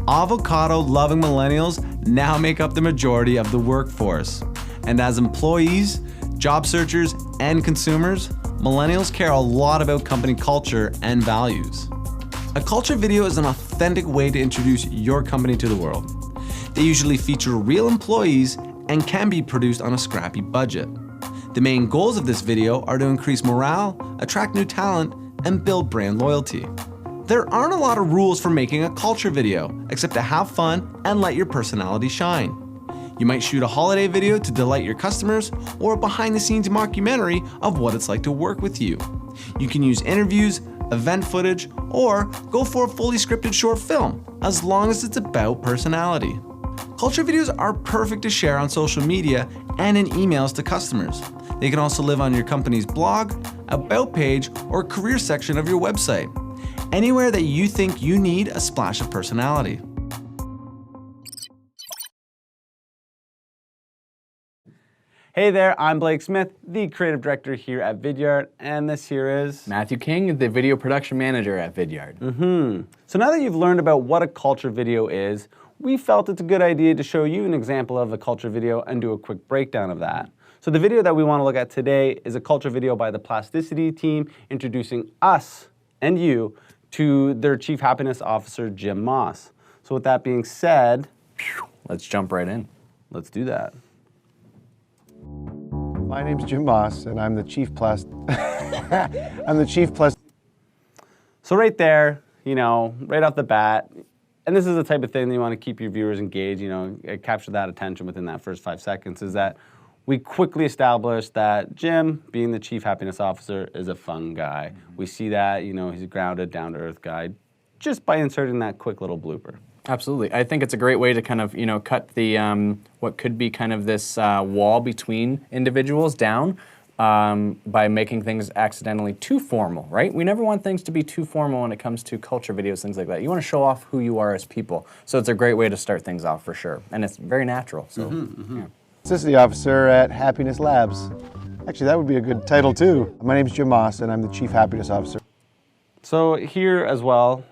Avocado-loving millennials now make up the majority of the workforce. And as employees, job searchers, and consumers, millennials care a lot about company culture and values. A culture video is an authentic way to introduce your company to the world. They usually feature real employees and can be produced on a scrappy budget. The main goals of this video are to increase morale, attract new talent, and build brand loyalty. There aren't a lot of rules for making a culture video, except to have fun and let your personality shine. You might shoot a holiday video to delight your customers, or a behind-the-scenes mockumentary of what it's like to work with you. You can use interviews, event footage, or go for a fully scripted short film, as long as it's about personality. Culture videos are perfect to share on social media and in emails to customers. They can also live on your company's blog, about page, or career section of your website. Anywhere that you think you need a splash of personality. Hey there, I'm Blake Smith, the creative director here at Vidyard, and this here is Matthew King, the video production manager at Vidyard. So now that you've learned about what a culture video is, we felt it's a good idea to show you an example of a culture video and do a quick breakdown of that. So the video that we want to look at today is a culture video by the Plasticity team introducing us and you to their Chief Happiness Officer, Jim Moss. So with that being said, Let's jump right in. let's do that. My name's Jim Moss, and I'm the Chief So right there, right off the bat, and this is the type of thing that you want to keep your viewers engaged, capture that attention within that first 5 seconds, is that we quickly established that Jim, being the Chief Happiness Officer, is a fun guy. We see that, he's a grounded, down-to-earth guy, just by inserting that quick little blooper. Absolutely. I think it's a great way to kind of, cut the, what could be kind of this wall between individuals down by making things accidentally too formal, right? We never want things to be too formal when it comes to culture videos, things like that. You want to show off who you are as people. So it's a great way to start things off for sure. And it's very natural, so, yeah. Plasticity Officer at Happiness Labs. Actually, that would be a good title too. My name's Jim Moss, and I'm the Chief Happiness Officer. So here as well,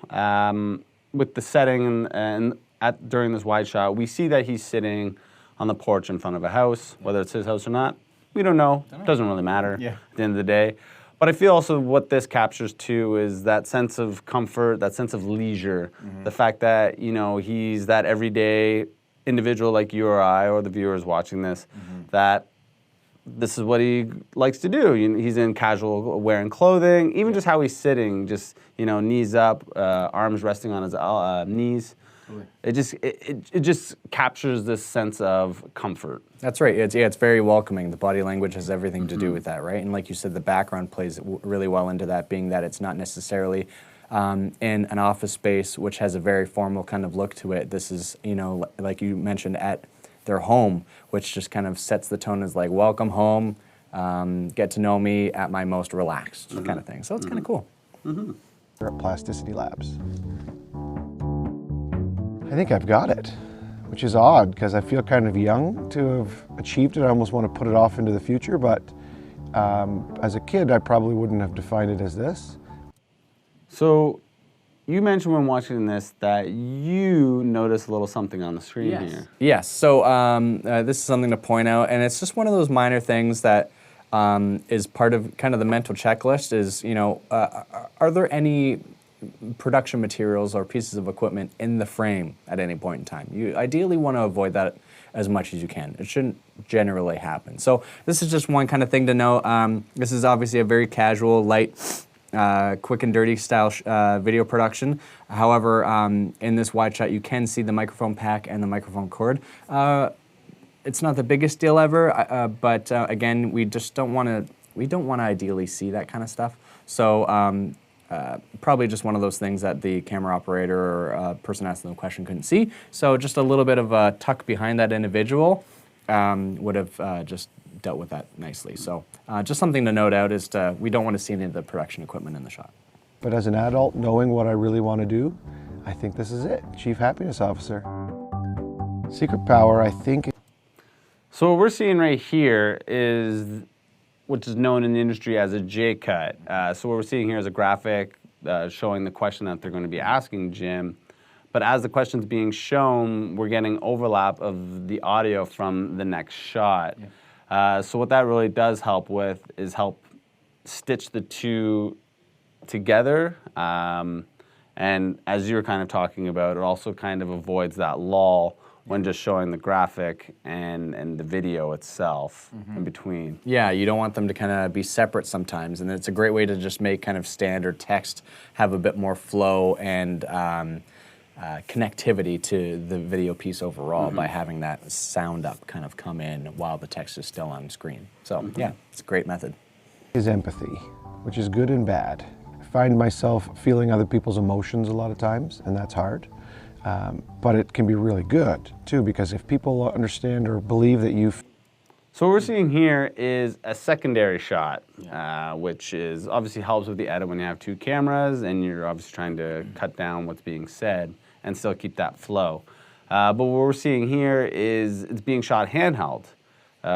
with the setting and during this wide shot, we see that he's sitting on the porch in front of a house. Whether it's his house or not, we don't know. Doesn't really matter at the end of the day. But I feel also what this captures too is that sense of comfort, that sense of leisure, the fact that he's that everyday individual like you or I or the viewers watching this, that this is what he likes to do. He's in casual wearing clothing, even just how he's sitting, just knees up, arms resting on his knees. It just captures this sense of comfort. That's right. It's very welcoming. The body language has everything to do with that, right? And like you said, the background plays really well into that, being that it's not necessarily in an office space, which has a very formal kind of look to it. This is, like you mentioned, at their home, which just kind of sets the tone as like, welcome home, get to know me at my most relaxed kind of thing. So it's kind of cool. We're at Plasticity Labs. I think I've got it, which is odd because I feel kind of young to have achieved it. I almost want to put it off into the future, but as a kid, I probably wouldn't have defined it as this. So you mentioned when watching this that you noticed a little something on the screen here. Yes, so this is something to point out, and it's just one of those minor things that is part of kind of the mental checklist is, are there any production materials or pieces of equipment in the frame at any point in time? You ideally want to avoid that as much as you can. It shouldn't generally happen. So this is just one kind of thing to know. This is obviously a very casual, light, quick and dirty style video production. However, in this wide shot, you can see the microphone pack and the microphone cord. It's not the biggest deal ever, but again, we just don't want to. We don't want to ideally see that kind of stuff. So probably just one of those things that the camera operator or person asking the question couldn't see. So just a little bit of a tuck behind that individual would have just dealt with that nicely. So just something to note out is we don't want to see any of the production equipment in the shot. But as an adult, knowing what I really want to do, I think this is it. Chief Happiness Officer. Secret power, I think. So what we're seeing right here is which is known in the industry as a J-cut. So what we're seeing here is a graphic showing the question that they're going to be asking Jim. but as the question's being shown, we're getting overlap of the audio from the next shot. So what that really does help with is help stitch the two together. And as you were kind of talking about, it also kind of avoids that lull when just showing the graphic and the video itself in between. Yeah, you don't want them to kind of be separate sometimes, and it's a great way to just make kind of standard text have a bit more flow and connectivity to the video piece overall by having that sound up kind of come in while the text is still on screen. So yeah, it's a great method. Is empathy, which is good and bad. I find myself feeling other people's emotions a lot of times, and that's hard. But it can be really good too, because if people understand or believe that So what we're seeing here is a secondary shot, which is obviously helps with the edit when you have two cameras and you're obviously trying to cut down what's being said and still keep that flow. But what we're seeing here is it's being shot handheld,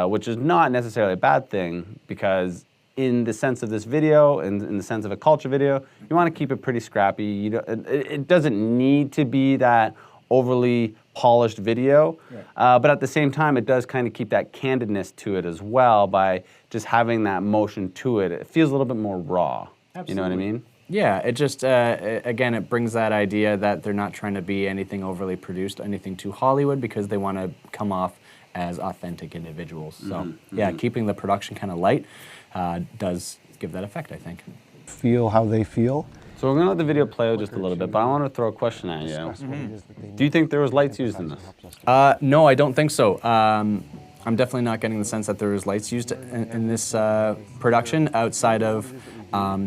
which is not necessarily a bad thing, because in the sense of this video, in the sense of a culture video, you want to keep it pretty scrappy. You don't, it doesn't need to be that overly polished video, but at the same time, it does kind of keep that candidness to it as well by just having that motion to it. It feels a little bit more raw. Absolutely. You know what I mean? Yeah, it just, again, it brings that idea that they're not trying to be anything overly produced, anything too Hollywood, because they want to come off as authentic individuals. So yeah, keeping the production kind of light does give that effect, I think. feel how they feel. So we're going to let the video play out just a little bit, but I want to throw a question at you. Do you think there was lights used in this? No, I don't think so. I'm definitely not getting the sense that there was lights used in this production outside of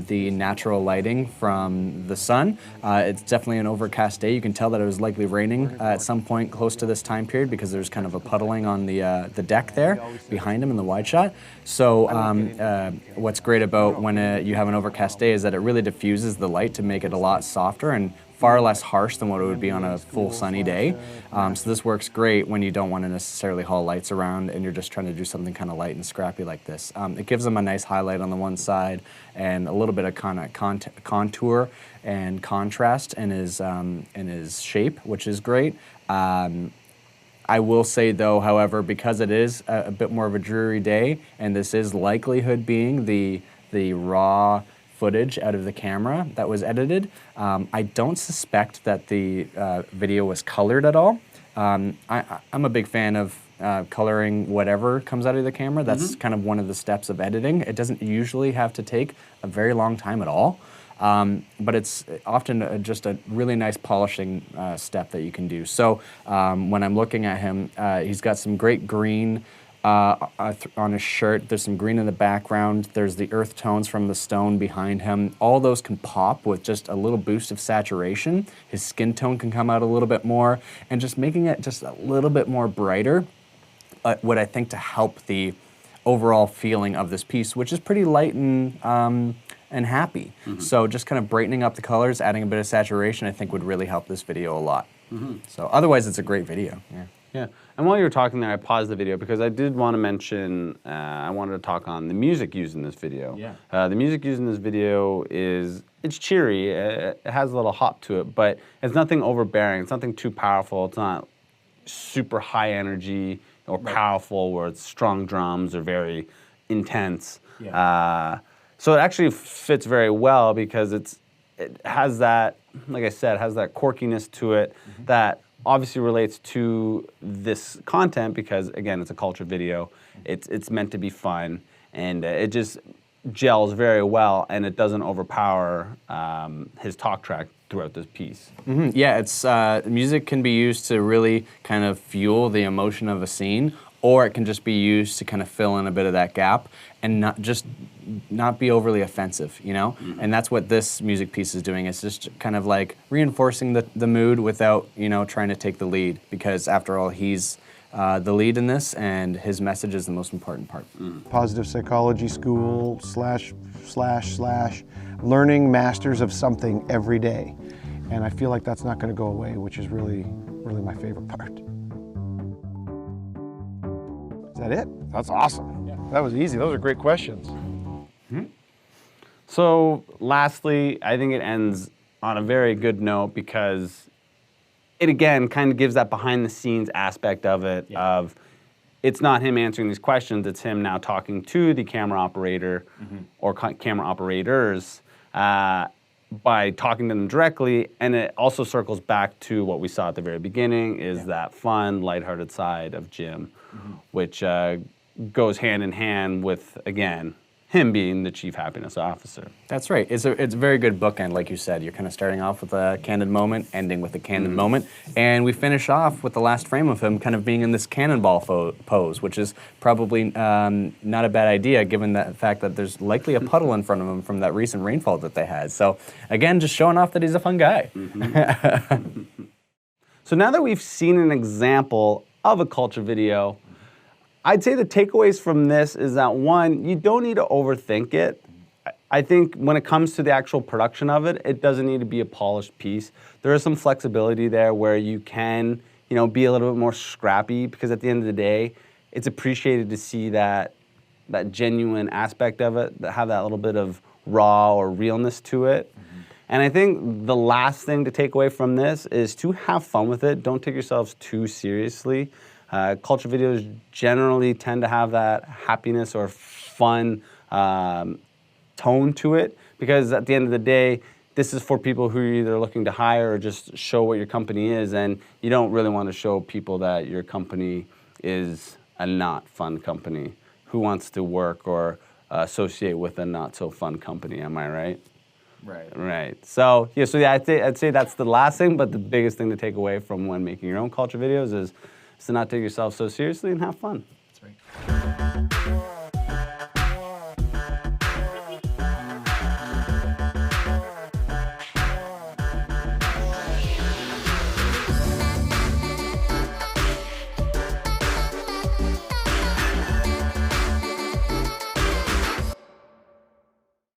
the natural lighting from the sun. It's definitely an overcast day. You can tell that it was likely raining at some point close to this time period because there's kind of a puddling on the deck there behind him in the wide shot. So what's great about when you have an overcast day is that it really diffuses the light to make it a lot softer and far less harsh than what it would be on a full sunny day. So this works great when you don't want to necessarily haul lights around and you're just trying to do something kind of light and scrappy like this. It gives them a nice highlight on the one side and a little bit of kind of contour and contrast in his shape, which is great. I will say though, however, because it is a bit more of a dreary day and this is likelihood being the raw footage out of the camera that was edited. I don't suspect that the video was colored at all. I'm a big fan of coloring whatever comes out of the camera. That's kind of one of the steps of editing. It doesn't usually have to take a very long time at all, but it's often just a really nice polishing step that you can do. So when I'm looking at him, he's got some great green on his shirt. There's some green in the background. There's the earth tones from the stone behind him. All those can pop with just a little boost of saturation. His skin tone can come out a little bit more, and just making it just a little bit more brighter would, I think, to help the overall feeling of this piece, which is pretty light and happy. So just kind of brightening up the colors, adding a bit of saturation, I think would really help this video a lot. So otherwise, it's a great video. Yeah, and while you were talking there, I paused the video because I did want to mention, I wanted to talk on the music used in this video. The music used in this video it's cheery, it has a little hop to it, but it's nothing overbearing, it's nothing too powerful, it's not super high energy or powerful where it's strong drums or very intense. So it actually fits very well because it has that, like I said, has that quirkiness to it that obviously relates to this content because, again, it's a culture video. It's meant to be fun, and it just gels very well, and it doesn't overpower his talk track throughout this piece. Yeah, it's music can be used to really kind of fuel the emotion of a scene, or it can just be used to kind of fill in a bit of that gap and not be overly offensive, you know? And that's what this music piece is doing. It's just kind of like reinforcing the mood without, you know, trying to take the lead, because after all, he's the lead in this and his message is the most important part. Positive psychology school / learning masters of something every day. And I feel like that's not going to go away, which is really, really my favorite part. Is that it? That's awesome. Yeah. That was easy. Those are great questions. So lastly, I think it ends on a very good note because it again kind of gives that behind the scenes aspect of it, of it's not him answering these questions, it's him now talking to the camera operator or camera operators by talking to them directly. And it also circles back to what we saw at the very beginning, is that fun, lighthearted side of Jim, which goes hand in hand with, again, him being the chief happiness officer. That's right. It's a very good bookend, like you said. You're kind of starting off with a candid moment, ending with a candid moment, and we finish off with the last frame of him kind of being in this cannonball pose, which is probably not a bad idea given the fact that there's likely a puddle in front of him from that recent rainfall that they had. So again, just showing off that he's a fun guy. So now that we've seen an example of a culture video, I'd say the takeaways from this is that, one, you don't need to overthink it. I think when it comes to the actual production of it, it doesn't need to be a polished piece. There is some flexibility there where you can, be a little bit more scrappy, because at the end of the day, it's appreciated to see that genuine aspect of it, that have that little bit of raw or realness to it. And I think the last thing to take away from this is to have fun with it. Don't take yourselves too seriously. Culture videos generally tend to have that happiness or fun tone to it, because at the end of the day, this is for people who are either looking to hire or just show what your company is, and you don't really want to show people that your company is a not fun company. Who wants to work or associate with a not so fun company, am I right? Right. So I'd say that's the last thing, but the biggest thing to take away from when making your own culture videos is to not take yourself so seriously and have fun. That's right.